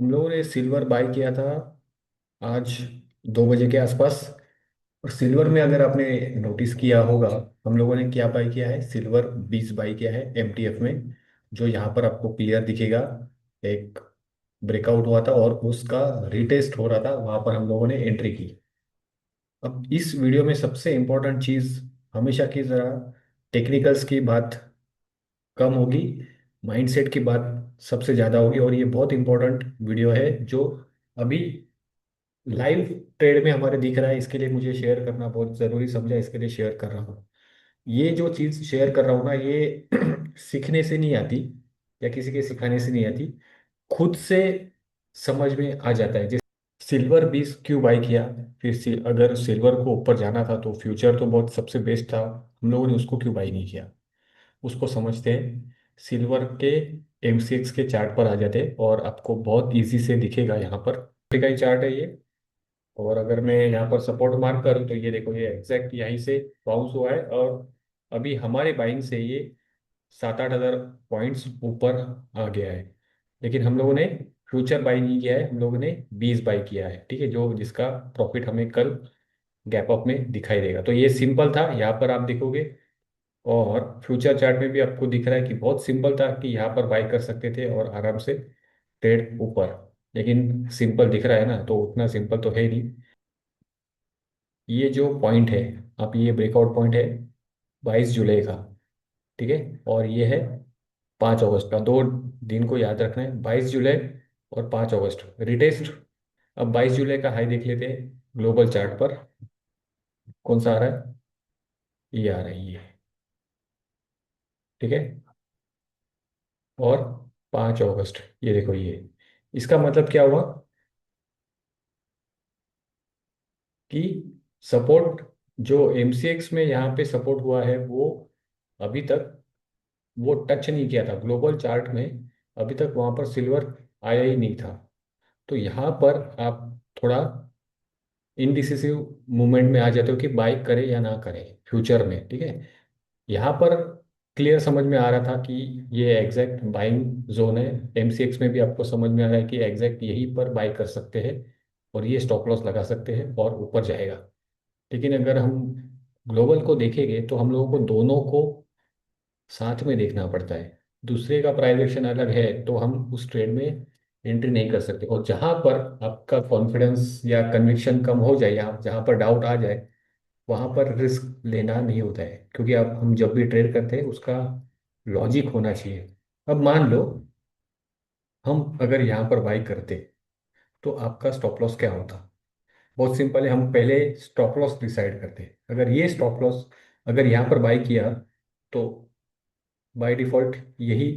हम लोगों ने सिल्वर बाय किया था आज 2 बजे के आसपास। और सिल्वर में अगर आपने नोटिस किया होगा, हम लोगों ने क्या बाय किया है, सिल्वर 20 बाय किया है एमटीएफ में। जो यहाँ पर आपको क्लियर दिखेगा, एक ब्रेकआउट हुआ था और उसका रिटेस्ट हो रहा था, वहां पर हम लोगों ने एंट्री की। अब इस वीडियो में सबसे इंपॉर्टेंट चीज, हमेशा की तरह टेक्निकल्स की बात कम होगी, माइंडसेट की बात सबसे ज्यादा होगी। और ये बहुत इंपॉर्टेंट वीडियो है जो अभी लाइव ट्रेड में हमारे दिख रहा है, इसके लिए मुझे शेयर करना बहुत ज़रूरी समझा, इसके लिए शेयर कर रहा हूँ। ये जो चीज़ शेयर कर रहा हूँ ना, ये सीखने से नहीं आती या किसी के सिखाने से नहीं आती, खुद से समझ में आ जाता है। जैसे सिल्वर 20 क्यों बाई किया, फिर अगर सिल्वर को ऊपर जाना था तो फ्यूचर तो बहुत सबसे बेस्ट था, हम लोगों ने उसको क्यों बाई नहीं किया, उसको समझते हैं। सिल्वर के एमसीएक्स के चार्ट पर आ जाते हैं और आपको बहुत इजी से दिखेगा यहाँ पर। का ही चार्ट है ये। और अगर मैं यहाँ पर सपोर्ट मार्क करूँ तो ये देखो, ये एग्जैक्ट यहीं से बाउंस हुआ है। और अभी हमारे बाइंग से ये 7-8 हज़ार पॉइंट्स ऊपर आ गया है। लेकिन हम लोगों ने फ्यूचर बाई नहीं किया है, हम लोगों ने 20 बाई किया है, ठीक है, जो जिसका प्रॉफिट हमें कल गैप अप में दिखाई देगा। तो ये सिंपल था, यहाँ पर आप देखोगे। और फ्यूचर चार्ट में भी आपको दिख रहा है कि बहुत सिंपल था कि यहाँ पर बाई कर सकते थे और आराम से ट्रेड ऊपर। लेकिन सिंपल दिख रहा है ना, तो उतना सिंपल तो है ही नहीं। ये जो पॉइंट है, आप ये ब्रेकआउट पॉइंट है 22 जुलाई का, ठीक है। और ये है 5 अगस्त का, 2 दिन को याद रखना है, 22 जुलाई और 5 अगस्त रिटेस्ट। अब 22 जुलाई का हाई देख लेते हैं ग्लोबल चार्ट पर, कौन सा आ रहा है, ये आ रहा है ये, ठीक है। और 5 अगस्त, ये देखो ये, इसका मतलब क्या हुआ कि सपोर्ट जो एमसीएक्स में यहाँ पे सपोर्ट हुआ है, वो अभी तक वो टच नहीं किया था ग्लोबल चार्ट में। अभी तक वहां पर सिल्वर आया ही नहीं था। तो यहाँ पर आप थोड़ा इनडिसिसिव मूवमेंट में आ जाते हो कि बाई करे या ना करे फ्यूचर में, ठीक है। यहाँ पर क्लियर समझ में आ रहा था कि ये एग्जैक्ट बाइंग जोन है। एमसीएक्स में भी आपको समझ में आ रहा है कि एग्जैक्ट यहीं पर बाई कर सकते हैं और ये स्टॉप लॉस लगा सकते हैं और ऊपर जाएगा। लेकिन अगर हम ग्लोबल को देखेंगे तो हम लोगों को दोनों को साथ में देखना पड़ता है। दूसरे का प्राइस एक्शन अलग है तो हम उस ट्रेड में एंट्री नहीं कर सकते। और जहां पर आपका कॉन्फिडेंस या कन्विक्शन कम हो जाए या जहां पर डाउट आ जाए, वहां पर रिस्क लेना नहीं होता है, क्योंकि अब हम जब भी ट्रेड करते हैं उसका लॉजिक होना चाहिए। अब मान लो हम अगर यहाँ पर बाई करते तो आपका स्टॉप लॉस क्या होता। बहुत सिंपल है, हम पहले स्टॉप लॉस डिसाइड करते हैं। अगर ये स्टॉप लॉस अगर यहाँ पर बाई किया तो बाय डिफॉल्ट यही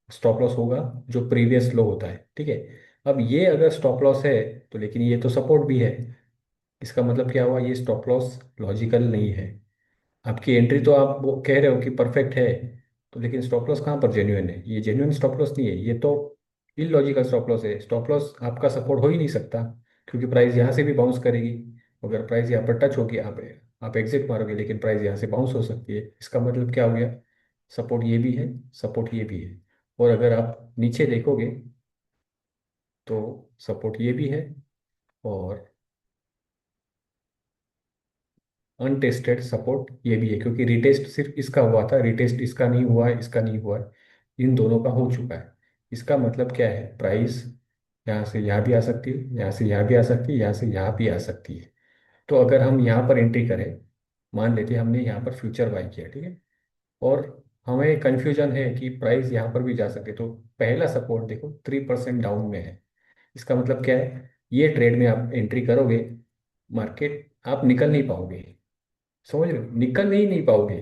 स्टॉप लॉस होगा जो प्रीवियस लो होता है, ठीक है। अब ये अगर स्टॉप लॉस है तो, लेकिन ये तो सपोर्ट भी है, इसका मतलब क्या हुआ, ये स्टॉप लॉस लॉजिकल नहीं है। आपकी एंट्री तो आप वो कह रहे हो कि परफेक्ट है, तो लेकिन स्टॉप लॉस कहाँ पर जेन्युइन है, ये जेन्युइन स्टॉप लॉस नहीं है, ये तो इलॉजिकल स्टॉप लॉस है। स्टॉप लॉस आपका सपोर्ट हो ही नहीं सकता, क्योंकि प्राइस यहाँ से भी बाउंस करेगी। अगर प्राइस यहाँ पर टच होगी, आप एग्जिट मारोगे, लेकिन प्राइस यहाँ से बाउंस हो सकती है। इसका मतलब क्या हो गया, सपोर्ट ये भी है, सपोर्ट ये भी है। और अगर आप नीचे देखोगे तो सपोर्ट ये भी है और अनटेस्टेड सपोर्ट ये भी है, क्योंकि रिटेस्ट सिर्फ इसका हुआ था, रिटेस्ट इसका नहीं हुआ है, इसका नहीं हुआ है, इन दोनों का हो चुका है। इसका मतलब क्या है, प्राइस यहाँ से यहाँ भी आ सकती है, यहाँ से यहाँ भी आ सकती है, यहाँ से यहाँ भी आ सकती है। तो अगर हम यहाँ पर एंट्री करें, मान लेते हैं हमने यहाँ पर फ्यूचर बाई किया, ठीक है, और हमें कंफ्यूजन है कि प्राइस यहाँ पर भी जा सकते, तो पहला सपोर्ट देखो 3% डाउन में है। इसका मतलब क्या है, ये ट्रेड में आप एंट्री करोगे, मार्केट आप निकल नहीं पाओगे। समझ रहे हो, निकल नहीं पाओगे।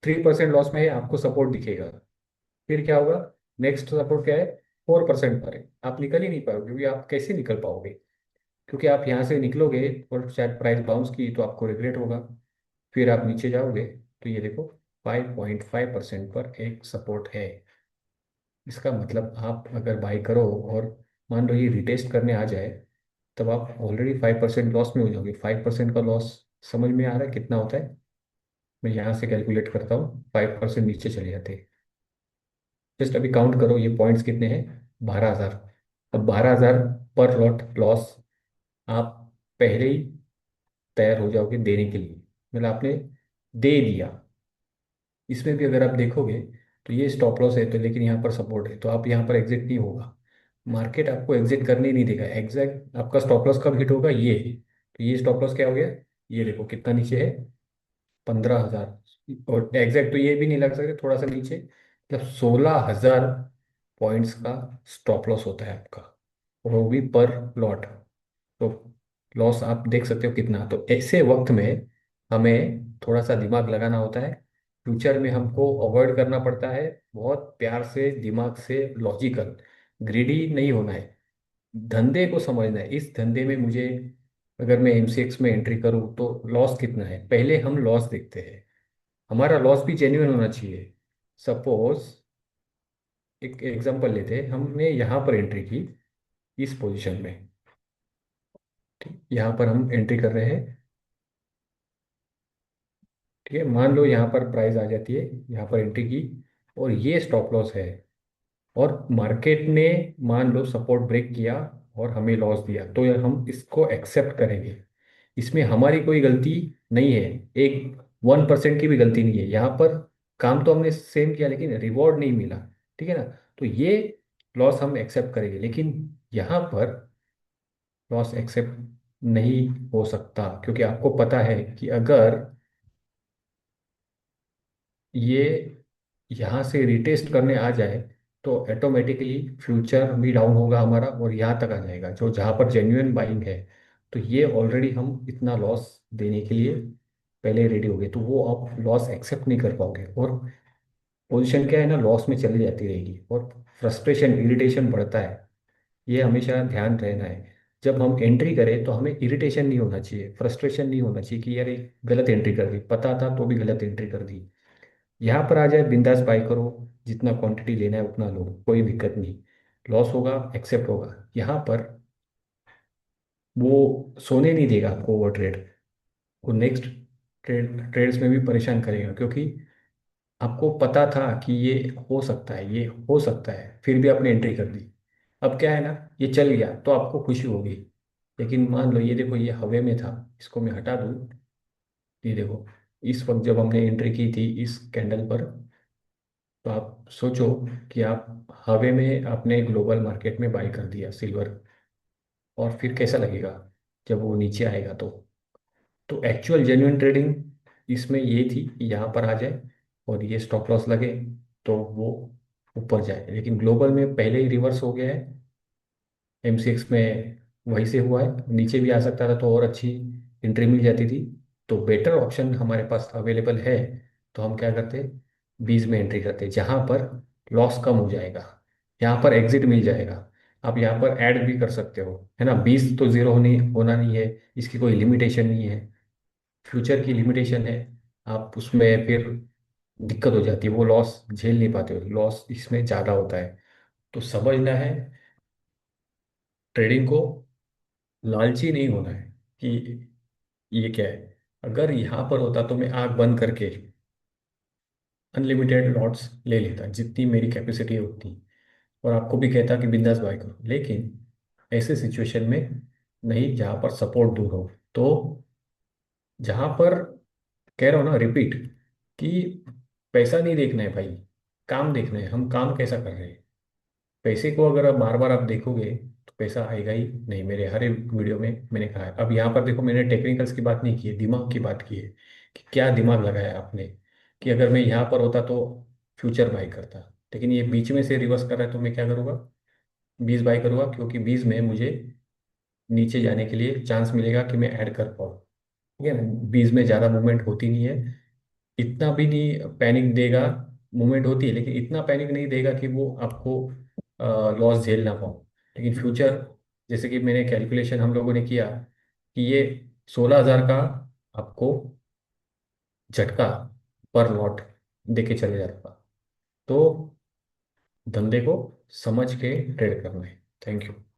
3% लॉस में है, आपको सपोर्ट दिखेगा। फिर क्या होगा, नेक्स्ट सपोर्ट क्या है, 4% पर है, आप निकल ही नहीं पाओगे, क्योंकि आप कैसे निकल पाओगे, क्योंकि आप यहाँ से निकलोगे और शायद प्राइस बाउंस की तो आपको रिग्रेट होगा। फिर आप नीचे जाओगे तो ये देखो 5.5% पर एक सपोर्ट है। इसका मतलब आप अगर बाई करो और मान लो ये रिटेस्ट करने आ जाए, तब आप ऑलरेडी 5% लॉस में हो जाओगे। 5% का लॉस समझ में आ रहा है कितना होता है, मैं यहाँ से कैलकुलेट करता हूँ, 5% नीचे चले जाते हैं। जस्ट अभी काउंट करो ये पॉइंट्स कितने हैं, 12,000। अब 12,000 पर लॉट लॉस आप पहले ही तैयार हो जाओगे देने के लिए, मतलब आपने दे दिया। इसमें भी अगर आप देखोगे तो ये स्टॉप लॉस है तो, लेकिन यहाँ पर सपोर्ट है तो आप यहाँ पर एग्जिट नहीं होगा। मार्केट आपको एग्जिट करने ही नहीं देगा। एग्जैक्ट आपका स्टॉप लॉस कब हिट होगा, ये है। तो ये स्टॉप लॉस क्या हो गया, ये देखो कितना नीचे है, 15,000। और एग्जैक्ट तो ये भी नहीं लग सकते, थोड़ा सा नीचे, मतलब 16,000 पॉइंट्स का स्टॉप लॉस होता है आपका, और वो भी पर लॉट। तो लॉस आप देख सकते हो कितना। तो ऐसे वक्त में हमें थोड़ा सा दिमाग लगाना होता है। फ्यूचर में हमको अवॉइड करना पड़ता है, बहुत प्यार से, दिमाग से, लॉजिकल, ग्रीडी नहीं होना है। धंधे को समझना है। इस धंधे में मुझे, अगर मैं एमसीएक्स में एंट्री करूं तो लॉस कितना है, पहले हम लॉस देखते हैं। हमारा लॉस भी जेन्युइन होना चाहिए। सपोज एक एग्जांपल लेते हैं, हमने यहाँ पर एंट्री की इस पोजीशन में, ठीक, यहाँ पर हम एंट्री कर रहे हैं। ठीक है, मान लो यहाँ पर प्राइस आ जाती है, यहाँ पर एंट्री की, और ये स्टॉप लॉस है, और मार्केट ने मान लो सपोर्ट ब्रेक किया और हमें लॉस दिया, तो ये हम इसको एक्सेप्ट करेंगे। इसमें हमारी कोई गलती नहीं है, एक 1% की भी गलती नहीं है यहाँ पर। काम तो हमने सेम किया लेकिन रिवॉर्ड नहीं मिला, ठीक है ना। तो ये लॉस हम एक्सेप्ट करेंगे, लेकिन यहाँ पर लॉस एक्सेप्ट नहीं हो सकता, क्योंकि आपको पता है कि अगर ये यहाँ से रिटेस्ट करने आ जाए तो ऑटोमेटिकली फ्यूचर भी डाउन होगा हमारा, और यहाँ तक आ जाएगा जो जहाँ पर जेन्युइन बाइंग है। तो ये ऑलरेडी हम इतना लॉस देने के लिए पहले रेडी हो गए, तो वो आप लॉस एक्सेप्ट नहीं कर पाओगे, और पोजीशन क्या है ना, लॉस में चली जाती रहेगी, और फ्रस्ट्रेशन, इरिटेशन बढ़ता है। ये हमेशा ध्यान रहना है। जब हम एंट्री करें तो हमें इरिटेशन नहीं होना चाहिए, फ्रस्ट्रेशन नहीं होना चाहिए कि यार ये गलत एंट्री कर दी, पता था तो भी गलत एंट्री कर दी। यहाँ पर आ जाए, बिंदास बाई करो, जितना क्वांटिटी लेना है उतना लो, कोई दिक्कत नहीं। लॉस होगा, एक्सेप्ट होगा। यहाँ पर वो सोने नहीं देगा आपको ओवर ट्रेड, वो नेक्स्ट ट्रेड्स में भी परेशान करेगा, क्योंकि आपको पता था कि ये हो सकता है, ये हो सकता है, फिर भी आपने एंट्री कर दी। अब क्या है ना, ये चल गया तो आपको खुशी होगी, लेकिन मान लो ये देखो, ये हवे में था, इसको मैं हटा दूँ, ये देखो, इस वक्त जब हमने एंट्री की थी इस कैंडल पर, तो आप सोचो कि आप हवे में आपने ग्लोबल मार्केट में बाई कर दिया सिल्वर, और फिर कैसा लगेगा जब वो नीचे आएगा। तो एक्चुअल जेन्युइन ट्रेडिंग इसमें ये थी कि यहाँ पर आ जाए और ये स्टॉप लॉस लगे तो वो ऊपर जाए, लेकिन ग्लोबल में पहले ही रिवर्स हो गया है। एमसीएक्स में वहीं से हुआ है, नीचे भी आ सकता था तो और अच्छी एंट्री मिल जाती थी। तो बेटर ऑप्शन हमारे पास अवेलेबल है, तो हम क्या करते, बीज में एंट्री करते जहाँ पर लॉस कम हो जाएगा, यहाँ पर एग्जिट मिल जाएगा। आप यहाँ पर ऐड भी कर सकते हो, है ना। बीज तो जीरो होनी होना नहीं है, इसकी कोई लिमिटेशन नहीं है, फ्यूचर की लिमिटेशन है। आप उसमें फिर दिक्कत हो जाती है, वो लॉस झेल नहीं पाते हो, लॉस इसमें ज़्यादा होता है। तो समझना है ट्रेडिंग को, लालची नहीं होना है कि ये क्या है। अगर यहाँ पर होता तो मैं आंख बंद करके अनलिमिटेड लॉट्स ले लेता, जितनी मेरी कैपेसिटी है उतनी, और आपको भी कहता कि बिंदास बाय करो। लेकिन ऐसे सिचुएशन में नहीं, जहाँ पर सपोर्ट दूर हो, तो जहाँ पर कह रहा हूँ ना, रिपीट, कि पैसा नहीं देखना है भाई, काम देखना है, हम काम कैसा कर रहे हैं। पैसे को अगर आप बार बार आप देखोगे तो पैसा आएगा ही नहीं। मेरे हर एक वीडियो में मैंने कहा है। अब यहाँ पर देखो, मैंने टेक्निकल्स की बात नहीं की है, दिमाग की बात की है, कि क्या दिमाग लगाया आपने, कि अगर मैं यहाँ पर होता तो फ्यूचर बाई करता, लेकिन ये बीच में से रिवर्स कर रहा है तो मैं क्या करूँगा, बीस बाई करूँगा, क्योंकि बीस में मुझे नीचे जाने के लिए चांस मिलेगा कि मैं ऐड कर पाऊँ। ठीक है ना, बीस में ज़्यादा मूवमेंट होती नहीं है, इतना भी नहीं पैनिक देगा। मूवमेंट होती है लेकिन इतना पैनिक नहीं देगा कि वो आपको लॉस झेल ना पाओ। लेकिन फ्यूचर, जैसे कि मैंने कैलकुलेशन हम लोगों ने किया, कि ये 16,000 का आपको झटका पर लॉट देके चले जाता। तो धंधे को समझ के ट्रेड करना है। Thank you.